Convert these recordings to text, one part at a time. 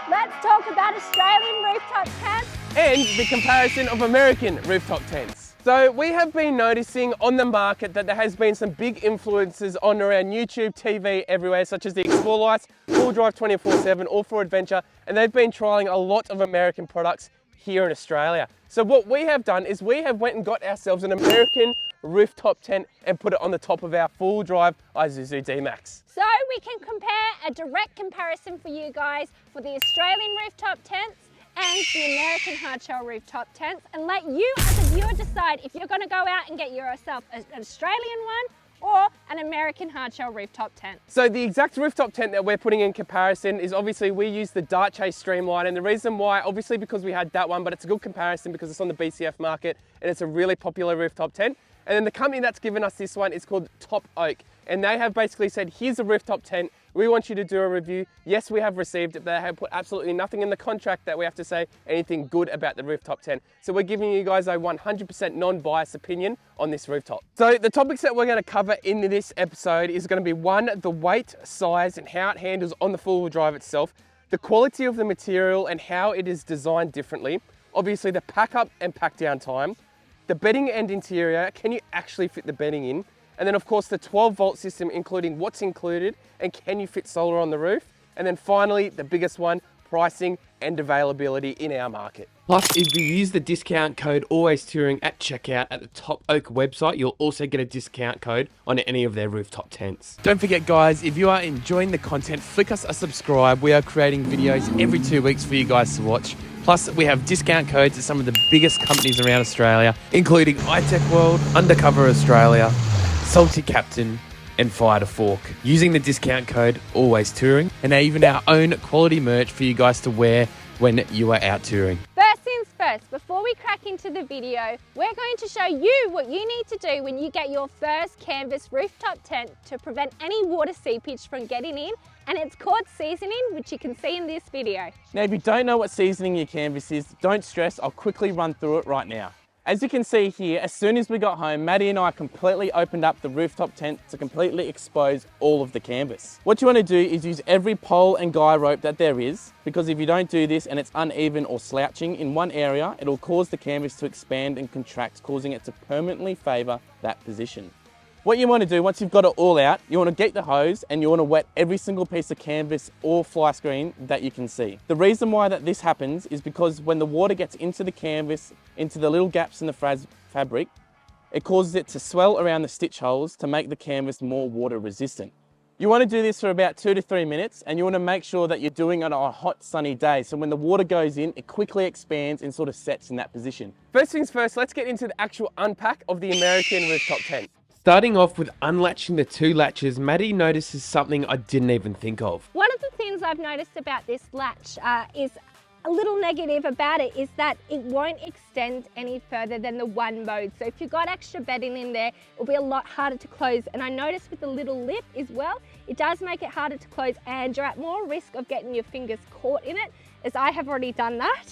Let's talk about Australian rooftop tents and the comparison of American rooftop tents. So we have been noticing on the market that there has been some big influences on around YouTube, TV, everywhere, such as the Explore Lights, Full Drive 24/7, All for Adventure, and they've been trialing a lot of American products here in Australia. So what we have done is we have went and got ourselves an American rooftop tent and put it on the top of our Full Drive Isuzu D-Max. so we can compare a direct comparison for you guys for the Australian rooftop tents and the American hardshell rooftop tents, and let you as a viewer decide if you're going to go out and get yourself an Australian one or an American hardshell rooftop tent. So the exact rooftop tent that we're putting in comparison is obviously we use the Darche Streamliner, and the reason why, obviously because we had that one, but it's a good comparison because it's on the BCF market and it's a really popular rooftop tent. And then the company that's given us this one is called Top Oak, and they have basically said, here's a rooftop tent, we want you to do a review. Yes, we have received it, but they have put absolutely nothing in the contract that we have to say anything good about the rooftop tent. So we're giving you guys a 100% non-biased opinion on this rooftop. So the topics that we're going to cover in this episode is going to be one, the weight, size, and how it handles on the four-wheel drive itself, the quality of the material and how it is designed differently, obviously the pack up and pack down time, the bedding and interior, can you actually fit the bedding in? And then of course the 12-volt system, including what's included and can you fit solar on the roof? And then finally, the biggest one, pricing and availability in our market. Plus, if you use the discount code ALWAYSTOURING at checkout at the Top Oak website, you'll also get a discount code on any of their rooftop tents. Don't forget guys, if you are enjoying the content, flick us a subscribe. We are creating videos every 2 weeks for you guys to watch. Plus, we have discount codes at some of the biggest companies around Australia, including iTech World, Undercover Australia, Salty Captain, and Fire to Fork. Using the discount code ALWAYSTOURING, and even our own quality merch for you guys to wear when you are out touring. First things first, before we crack into the video, we're going to show you what you need to do when you get your first canvas rooftop tent to prevent any water seepage from getting in, and it's called seasoning, which you can see in this video. Now, if you don't know what seasoning your canvas is, don't stress, I'll quickly run through it right now. As you can see here, as soon as we got home, Maddie and I completely opened up the rooftop tent to completely expose all of the canvas. What you want to do is use every pole and guy rope that there is, because if you don't do this and it's uneven or slouching in one area, it'll cause the canvas to expand and contract, causing it to permanently favour that position. What you want to do, once you've got it all out, you want to get the hose and you want to wet every single piece of canvas or fly screen that you can see. The reason why this happens is because when the water gets into the canvas, into the little gaps in the fabric, it causes it to swell around the stitch holes to make the canvas more water resistant. You want to do this for about 2 to 3 minutes, and you want to make sure that you're doing it on a hot sunny day. So when the water goes in, it quickly expands and sort of sets in that position. First things first, let's get into the actual unpack of the American rooftop tent. Starting off with unlatching the two latches, Maddie notices something I didn't even think of. One of the things I've noticed about this latch is a little negative about it is that it won't extend any further than the one mode. So if you've got extra bedding in there, it'll be a lot harder to close. And I noticed with the little lip as well, it does make it harder to close, and you're at more risk of getting your fingers caught in it, as I have already done that.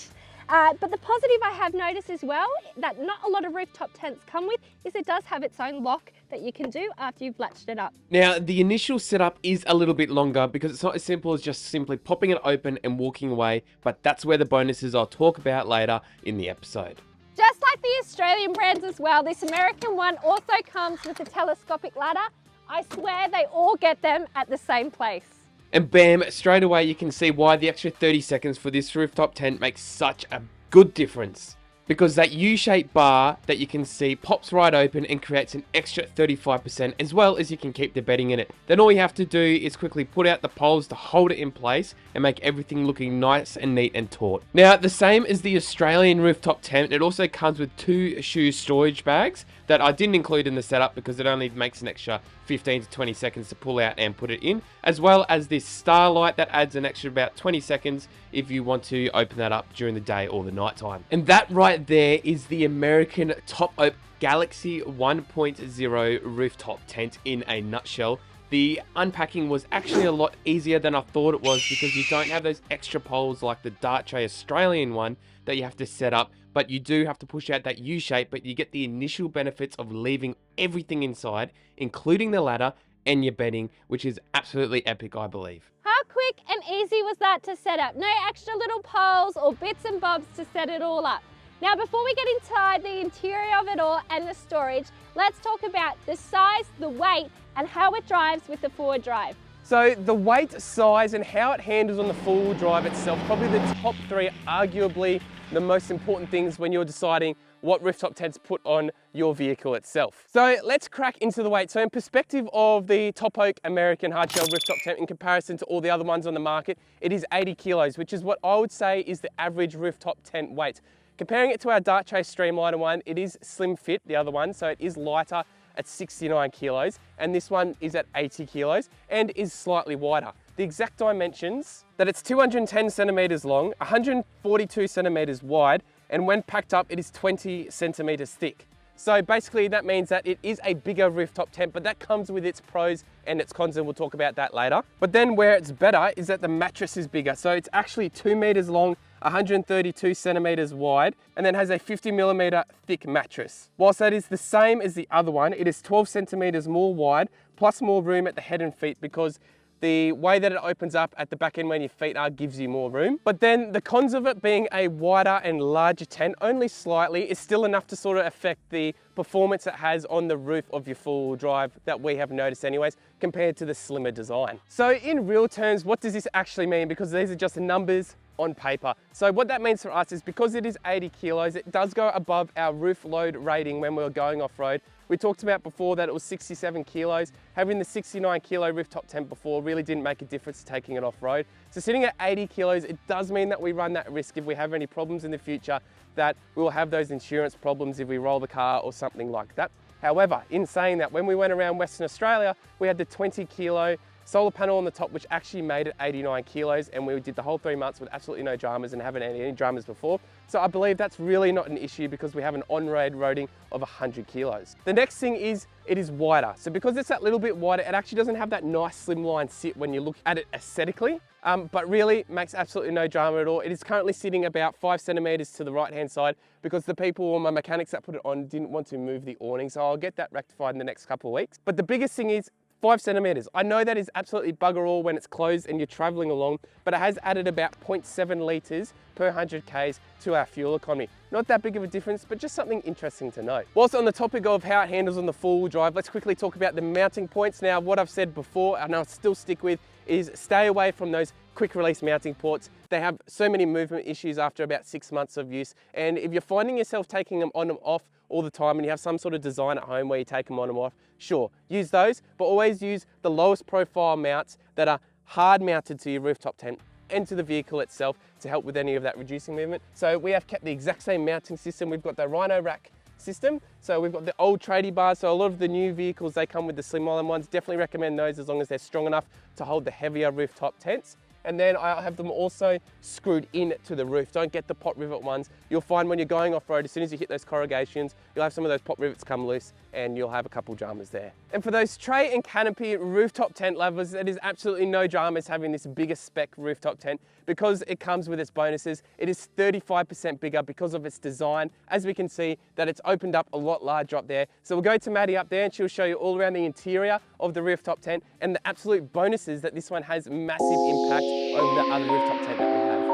But the positive I have noticed as well, that not a lot of rooftop tents come with, is it does have its own lock that you can do after you've latched it up. Now, the initial setup is a little bit longer because it's not as simple as just simply popping it open and walking away, but that's where the bonuses I'll talk about later in the episode. Just like the Australian brands as well, this American one also comes with a telescopic ladder. I swear they all get them at the same place. And bam, straight away you can see why the extra 30 seconds for this rooftop tent makes such a good difference. Because that U-shaped bar that you can see pops right open and creates an extra 35%, as well as you can keep the bedding in it. Then all you have to do is quickly put out the poles to hold it in place and make everything looking nice and neat and taut. Now, the same as the Australian rooftop tent, it also comes with 2 shoe storage bags that I didn't include in the setup because it only makes an extra 15 to 20 seconds to pull out and put it in, as well as this starlight that adds an extra about 20 seconds if you want to open that up during the day or the night time. And that right there is the American Top Oak Galaxy 1.0 rooftop tent in a nutshell. The unpacking was actually a lot easier than I thought it was because you don't have those extra poles like the Darche Australian one that you have to set up, but you do have to push out that U shape, but you get the initial benefits of leaving everything inside, including the ladder and your bedding, which is absolutely epic, I believe. How quick quick and easy was that to set up? No extra little poles or bits and bobs to set it all up. Now, before we get inside the interior of it all and the storage, let's talk about the size, the weight, and how it drives with the forward drive. So the weight, size, and how it handles on the four-wheel drive itself, probably the top three, arguably the most important things when you're deciding what rooftop tent to put on your vehicle itself. So let's crack into the weight. So in perspective of the Top Oak American hardshell rooftop tent in comparison to all the other ones on the market, it is 80 kilos, which is what I would say is the average rooftop tent weight. Comparing it to our Darche Streamliner one, it is slim fit, the other one, so it is lighter at 69 kilos, and this one is at 80 kilos and is slightly wider. The exact dimensions, that it's 210 centimeters long, 142 centimeters wide, and when packed up, it is 20 centimeters thick. So basically that means that it is a bigger rooftop tent, but that comes with its pros and its cons, and we'll talk about that later. But then where it's better is that the mattress is bigger. So it's actually 2 meters long, 132 centimeters wide, and then has a 50 millimeter thick mattress. Whilst that is the same as the other one, it is 12 centimeters more wide, plus more room at the head and feet, because the way that it opens up at the back end when your feet are gives you more room. But then the cons of it being a wider and larger tent, only slightly, is still enough to sort of affect the performance it has on the roof of your four-wheel drive that we have noticed anyways, compared to the slimmer design. So in real terms, what does this actually mean? Because these are just numbers on paper. So what that means for us is because it is 80 kilos, it does go above our roof load rating when we were going off-road. We talked about before that it was 67 kilos. Having the 69 kilo rooftop tent before really didn't make a difference to taking it off-road. So sitting at 80 kilos, it does mean that we run that risk if we have any problems in the future, that we will have those insurance problems if we roll the car or something like that. However, in saying that, when we went around Western Australia, we had the 20 kilo solar panel on the top, which actually made it 89 kilos, and we did the whole 3 months with absolutely no dramas and haven't had any dramas before. So I believe that's really not an issue because we have an on-road rating of 100 kilos. The next thing is it is wider. So because it's that little bit wider, it actually doesn't have that nice slimline sit when you look at it aesthetically, but really makes absolutely no drama at all. It is currently sitting about 5 centimeters to the right-hand side because the people or my mechanics that put it on didn't want to move the awning. So I'll get that rectified in the next couple of weeks. But the biggest thing is 5 centimeters. I know that is absolutely bugger all when it's closed and you're traveling along, but it has added about 0.7 litres per 100 Ks to our fuel economy. Not that big of a difference, but just something interesting to note. Whilst on the topic of how it handles on the four-wheel drive, let's quickly talk about the mounting points. Now, what I've said before, and I'll still stick with, is stay away from those quick release mounting ports. They have so many movement issues after about 6 months of use. And if you're finding yourself taking them on and off all the time and you have some sort of design at home where you take them on and off, sure, use those, but always use the lowest profile mounts that are hard mounted to your rooftop tent and to the vehicle itself to help with any of that reducing movement. So we have kept the exact same mounting system. We've got the Rhino rack system. So we've got the old tradie bars. So a lot of the new vehicles, they come with the slimline ones. Definitely recommend those as long as they're strong enough to hold the heavier rooftop tents. And then I have them also screwed in to the roof. Don't get the pot rivet ones. You'll find when you're going off-road, as soon as you hit those corrugations, you'll have some of those pot rivets come loose and you'll have a couple dramas there. And for those tray and canopy rooftop tent lovers, it is absolutely no dramas having this bigger spec rooftop tent because it comes with its bonuses. It is 35% bigger because of its design. As we can see that it's opened up a lot larger up there. So we'll go to Maddy up there and she'll show you all around the interior of the rooftop tent and the absolute bonuses that this one has massive impact over the other rooftop tent that we have.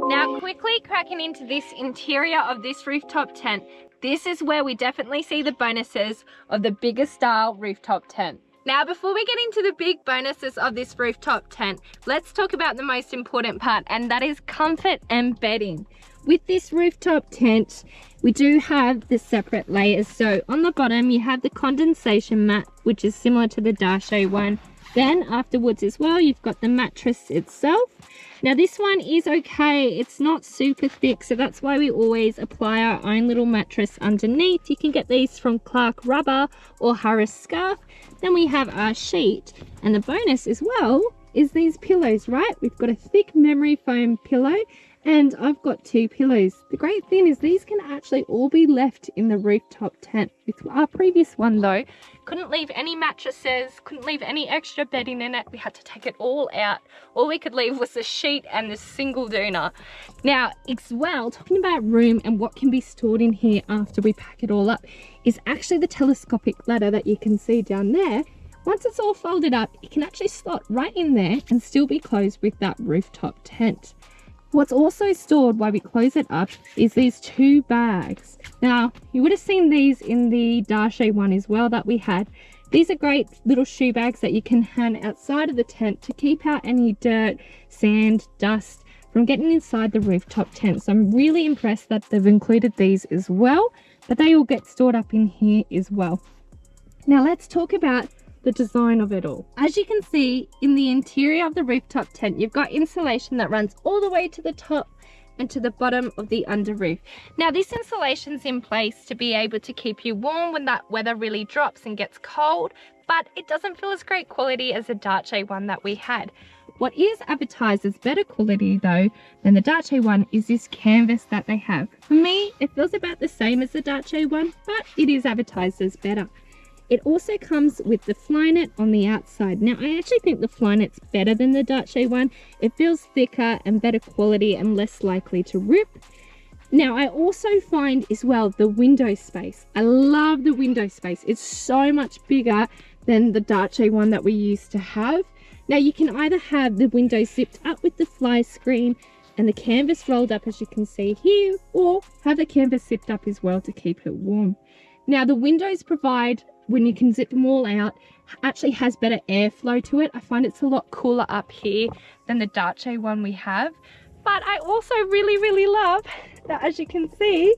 Now, quickly cracking into this interior of this rooftop tent, this is where we definitely see the bonuses of the bigger style rooftop tent. Now, before we get into the big bonuses of this rooftop tent, let's talk about the most important part, and that is comfort and bedding. With this rooftop tent, we do have the separate layers. So on the bottom, you have the condensation mat, which is similar to the Darche one. Then afterwards as well, you've got the mattress itself. Now this one is okay, it's not super thick, so that's why we always apply our own little mattress underneath. You can get these from Clark Rubber or Harris Scarf. Then we have our sheet, and the bonus as well is these pillows, right? We've got a thick memory foam pillow, and I've got 2 pillows. The great thing is these can actually all be left in the rooftop tent. With our previous one though, couldn't leave any mattresses, couldn't leave any extra bedding in it. We had to take it all out. All we could leave was the sheet and the single doona. Now, as well, talking about room and what can be stored in here after we pack it all up, is actually the telescopic ladder that you can see down there, Once it's all folded up, it can actually slot right in there and still be closed with that rooftop tent. What's also stored while we close it up is these 2 bags. Now, you would have seen these in the Darche one as well that we had. These are great little shoe bags that you can hang outside of the tent to keep out any dirt, sand, dust from getting inside the rooftop tent. So I'm really impressed that they've included these as well, but they all get stored up in here as well. Now let's talk about the design of it all. As you can see in the interior of the rooftop tent, you've got insulation that runs all the way to the top and to the bottom of the under roof. Now this insulation's in place to be able to keep you warm when that weather really drops and gets cold, but it doesn't feel as great quality as the Darche one that we had. What is advertised as better quality though than the Darche one is this canvas that they have. For me, it feels about the same as the Darche one, but it is advertised as better. It also comes with the fly net on the outside. Now, I actually think the fly net's better than the Darche one. It feels thicker and better quality and less likely to rip. Now, I also find as well the window space. I love the window space. It's so much bigger than the Darche one that we used to have. Now, you can either have the window zipped up with the fly screen and the canvas rolled up, as you can see here, or have the canvas zipped up as well to keep it warm. Now, the windows provide, when you can zip them all out, actually has better airflow to it. I find it's a lot cooler up here than the Darche one we have. But I also really love that, as you can see,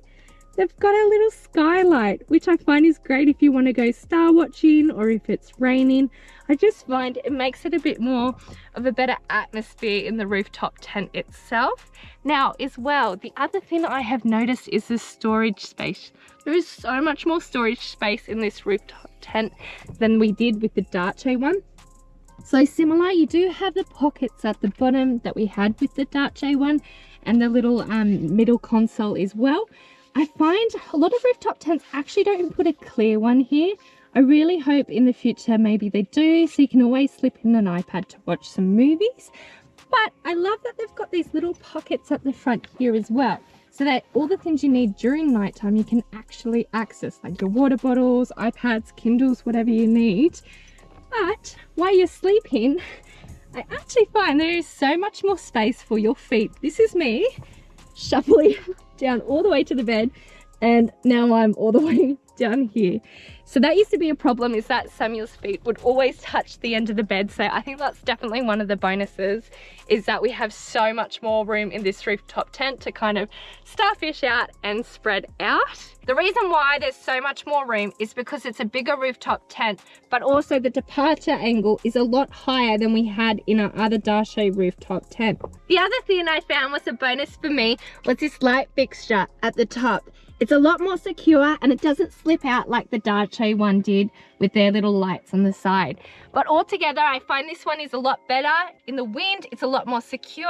they've got a little skylight, which I find is great if you want to go star watching or if it's raining. I just find it makes it a bit more of a better atmosphere in the rooftop tent itself. Now, as well, the other thing I have noticed is the storage space. There is so much more storage space in this rooftop tent than we did with the Darche one. So similar, you do have the pockets at the bottom that we had with the Darche one and the little middle console as well. I find a lot of rooftop tents actually don't put a clear one here. I really hope in the future maybe they do, so you can always slip in an iPad to watch some movies. But I love that they've got these little pockets at the front here as well, so that all the things you need during nighttime you can actually access, like your water bottles, iPads, Kindles, whatever you need. But while you're sleeping, I actually find there is so much more space for your feet. This is me shuffling down all the way to the bed, and now I'm all the way down here. So that used to be a problem, is that Samuel's feet would always touch the end of the bed. So I think that's definitely one of the bonuses, is that we have so much more room in this rooftop tent to kind of starfish out and spread out. The reason why there's so much more room is because it's a bigger rooftop tent, but also the departure angle is a lot higher than we had in our other Darche rooftop tent. The other thing I found was a bonus for me was this light fixture at the top. It's a lot more secure and it doesn't slip out like the Darche one did with their little lights on the side. But altogether, I find this one is a lot better. In the wind, it's a lot more secure,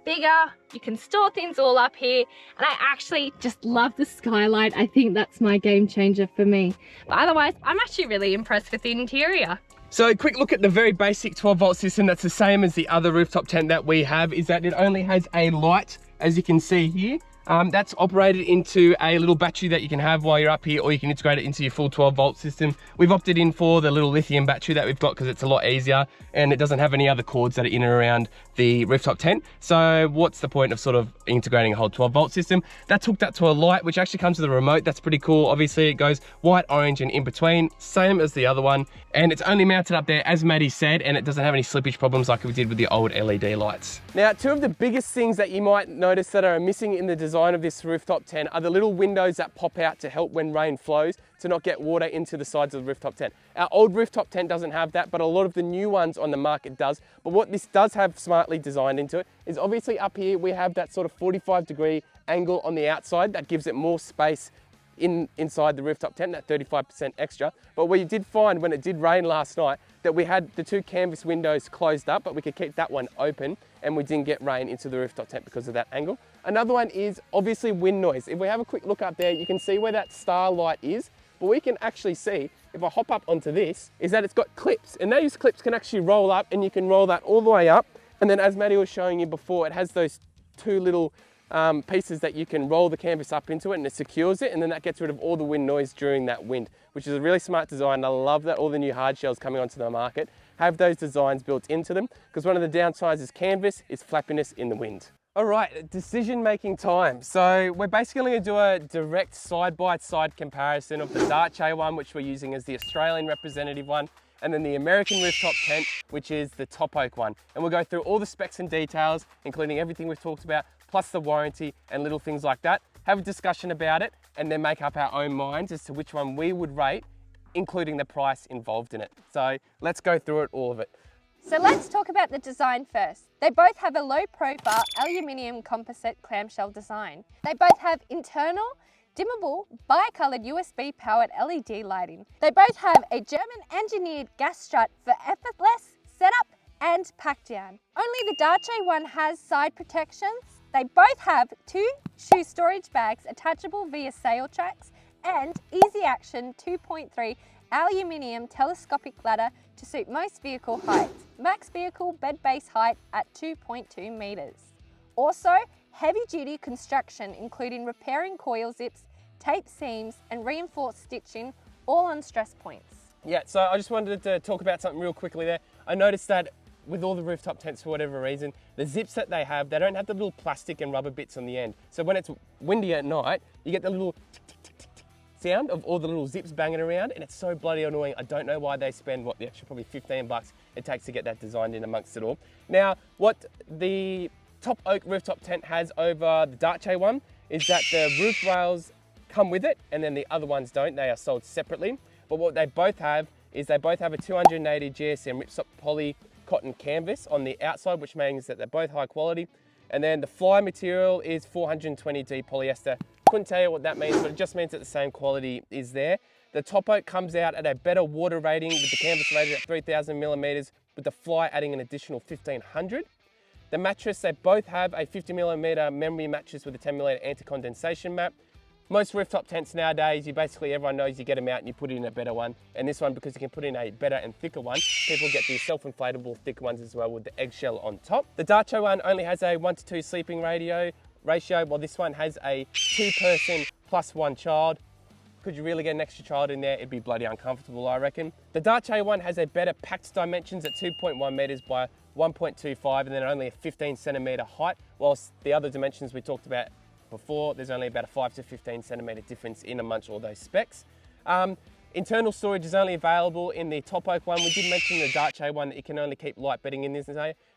bigger. You can store things all up here. And I actually just love the skylight. I think that's my game changer for me. But otherwise, I'm actually really impressed with the interior. So a quick look at the very basic 12-volt system that's the same as the other rooftop tent that we have, is that it only has a light, as you can see here. That's operated into a little battery that you can have while you're up here, or you can integrate it into your full 12-volt system. We've opted in for the little lithium battery that we've got because it's a lot easier and it doesn't have any other cords that are in and around the rooftop tent. So what's the point of sort of integrating a whole 12-volt system? That's hooked up to a light, which actually comes with a remote. That's pretty cool. Obviously it goes white, orange and in between, same as the other one. And it's only mounted up there, as Maddy said, and it doesn't have any slippage problems like we did with the old LED lights. Now, two of the biggest things that you might notice that are missing in the design of this rooftop tent are the little windows that pop out to help when rain flows to not get water into the sides of the rooftop tent. Our old rooftop tent doesn't have that, but a lot of the new ones on the market does. But what this does have smartly designed into it is obviously up here we have that sort of 45-degree angle on the outside that gives it more space inside the rooftop tent, that 35% extra. But we did find when it did rain last night that we had the two canvas windows closed up, but we could keep that one open and we didn't get rain into the rooftop tent because of that angle. Another one is obviously wind noise. If we have a quick look up there, you can see where that star light is, but we can actually see, if I hop up onto this, is that it's got clips, and those clips can actually roll up and you can roll that all the way up. And then as Maddy was showing you before, it has those two little pieces that you can roll the canvas up into it and it secures it, and then that gets rid of all the wind noise during that wind, which is a really smart design. I love that all the new hard shells coming onto the market have those designs built into them, because one of the downsides is canvas is flappiness in the wind. All right, decision-making time. So we're basically going to do a direct side-by-side comparison of the Darche one, which we're using as the Australian representative one, and then the American Rooftop tent, which is the top oak one. And we'll go through all the specs and details, including everything we've talked about, plus the warranty and little things like that. Have a discussion about it, and then make up our own minds as to which one we would rate, including the price involved in it. So let's go through it, all of it. So let's talk about the design first. They both have a low profile aluminium composite clamshell design. They both have internal dimmable bi-coloured USB powered LED lighting. They both have a German engineered gas strut for effortless setup and pack down. Only the Darche one has side protections. They both have 2 shoe storage bags attachable via sail tracks and easy action 2.3 aluminium telescopic ladder to suit most vehicle heights. Max vehicle bed base height at 2.2 meters. Also, heavy duty construction including repairing coil zips, tape seams and reinforced stitching, all on stress points. Yeah, so I just wanted to talk about something real quickly there. I noticed that with all the rooftop tents, for whatever reason, the zips that they don't have the little plastic and rubber bits on the end. So when it's windy at night, you get the little tick, tick, tick, tick, tick sound of all the little zips banging around, and it's so bloody annoying. I don't know why they spend, the extra probably 15 bucks it takes to get that designed in amongst it all. Now, what the top oak rooftop tent has over the Darche one is that the roof rails come with it, and then the other ones don't. They are sold separately. But what they both have is they both have a 280 GSM ripstop poly cotton canvas on the outside, which means that they're both high quality. And then the fly material is 420D polyester. Couldn't tell you what that means, but it just means that the same quality is there. The top oak comes out at a better water rating with the canvas rated at 3,000 millimeters, with the fly adding an additional 1,500. The mattress, they both have a 50 millimeter memory mattress with a 10 millimeter anti-condensation mat. Most rooftop tents nowadays, everyone knows you get them out and you put in a better one. And this one, because you can put in a better and thicker one, people get the self-inflatable thicker ones as well with the eggshell on top. The Darche one only has a 1-to-2 sleeping ratio, while this one has a 2-person plus 1 child. Could you really get an extra child in there? It'd be bloody uncomfortable, I reckon. The Darche one has a better packed dimensions at 2.1 meters by 1.25, and then only a 15 centimeter height, whilst the other dimensions we talked about before, there's only about a 5 to 15 centimeter difference in amongst all those specs. Internal storage is only available in the top oak one. We did mention the Darche one that you can only keep light bedding in this.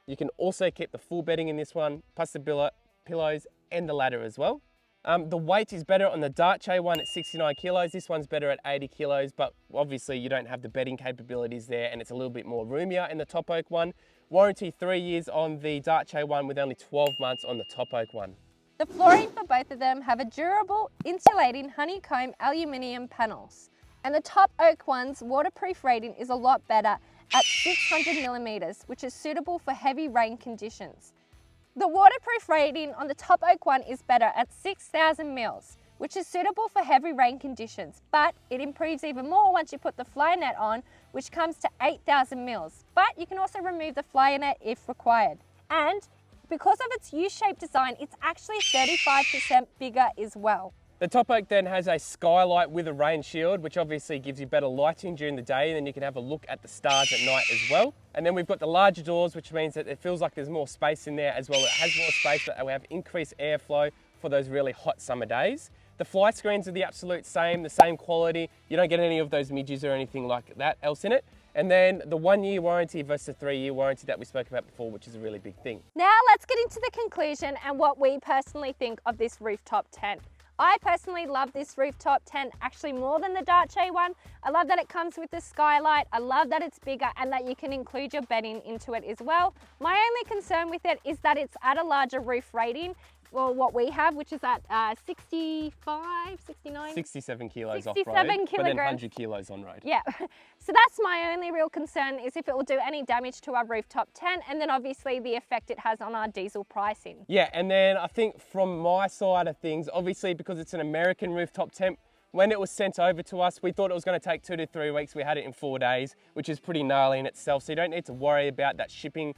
You can also keep the full bedding in this one, plus the pillows and the ladder as well. The weight is better on the Darche one at 69 kilos. This one's better at 80 kilos, but obviously you don't have the bedding capabilities there, and it's a little bit more roomier in the top oak one. Warranty 3 years on the Darche one, with only 12 months on the top oak one. The flooring for both of them have a durable, insulating honeycomb aluminium panels. And the top oak one's waterproof rating is a lot better at 600 millimeters, which is suitable for heavy rain conditions. The waterproof rating on the top oak one is better at 6,000 mils, which is suitable for heavy rain conditions, but it improves even more once you put the fly net on, which comes to 8,000 mils. But you can also remove the fly net if required. And because of its U-shaped design, it's actually 35% bigger as well. The top oak then has a skylight with a rain shield, which obviously gives you better lighting during the day, and then you can have a look at the stars at night as well. And then we've got the larger doors, which means that it feels like there's more space in there as well. It has more space, but we have increased airflow for those really hot summer days. The fly screens are the absolute same, the same quality. You don't get any of those midges or anything like that else in it. And then the 1-year warranty versus the 3-year warranty that we spoke about before, which is a really big thing. Now let's get into the conclusion and what we personally think of this rooftop tent. I personally love this rooftop tent actually more than the Darche one. I love that it comes with the skylight. I love that it's bigger and that you can include your bedding into it as well. My only concern with it is that it's at a larger roof rating. Well, what we have, which is at 65, 69? 67 kilos 67 off-road, kilograms. but then 100 kilos on-road. Yeah, so that's my only real concern, is if it will do any damage to our rooftop tent, and then obviously the effect it has on our diesel pricing. Yeah, and then I think from my side of things, obviously because it's an American rooftop tent, when it was sent over to us, we thought it was going to take 2 to 3 weeks. We had it in 4 days, which is pretty gnarly in itself. So you don't need to worry about that shipping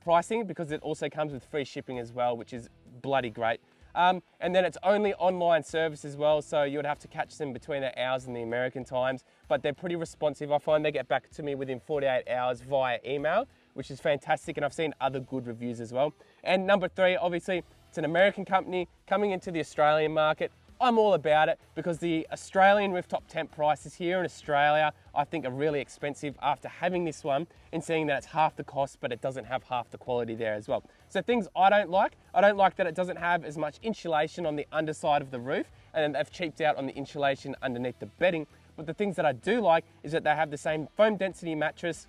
pricing, because it also comes with free shipping as well, which is bloody great. And then it's only online service as well, so you would have to catch them between the hours and the American times, but they're pretty responsive. I find they get back to me within 48 hours via email, which is fantastic, and I've seen other good reviews as well. And number 3, obviously, it's an American company coming into the Australian market. I'm all about it because the Australian rooftop tent prices here in Australia, I think, are really expensive after having this one and seeing that it's half the cost, but it doesn't have half the quality there as well. So things I don't like that it doesn't have as much insulation on the underside of the roof, and then they've cheaped out on the insulation underneath the bedding. But the things that I do like is that they have the same foam density mattress,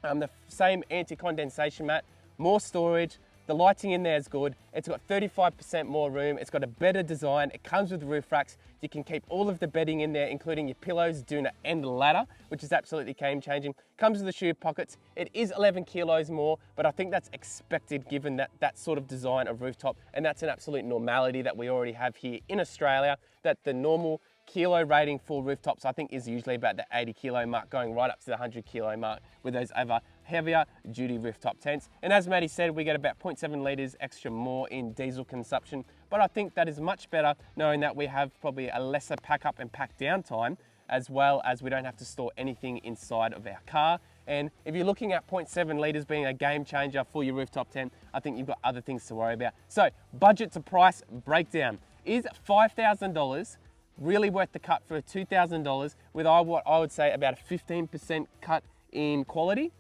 the same anti-condensation mat, more storage. The lighting in there is good. It's got 35% more room. It's got a better design. It comes with roof racks. You can keep all of the bedding in there, including your pillows, doona, and the ladder, which is absolutely game changing. Comes with the shoe pockets. It is 11 kilos more, but I think that's expected given that sort of design of rooftop, and that's an absolute normality that we already have here in Australia, that the normal kilo rating for rooftops, I think, is usually about the 80 kilo mark, going right up to the 100 kilo mark with those other heavier duty rooftop tents. And as Maddy said, we get about 0.7 litres extra more in diesel consumption, but I think that is much better knowing that we have probably a lesser pack up and pack down time, as well as we don't have to store anything inside of our car. And if you're looking at 0.7 litres being a game changer for your rooftop tent, I think you've got other things to worry about. So budget to price breakdown. Is $5,000 really worth the cut for $2,000 with what I would say about a 15% cut in quality?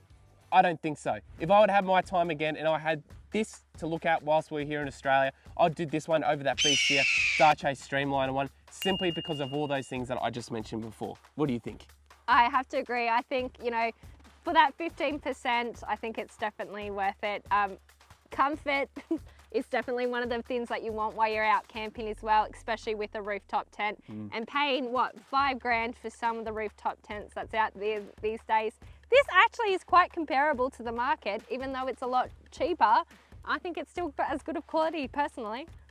I don't think so. If I would have my time again and I had this to look at whilst we're here in Australia, I'd do this one over that BCF Darche Streamliner one, simply because of all those things that I just mentioned before. What do you think? I have to agree. I think, for that 15%, I think it's definitely worth it. Comfort is definitely one of the things that you want while you're out camping as well, especially with a rooftop tent. And paying, $5 grand for some of the rooftop tents that's out there these days. This actually is quite comparable to the market, even though it's a lot cheaper. I think it's still as good of quality personally.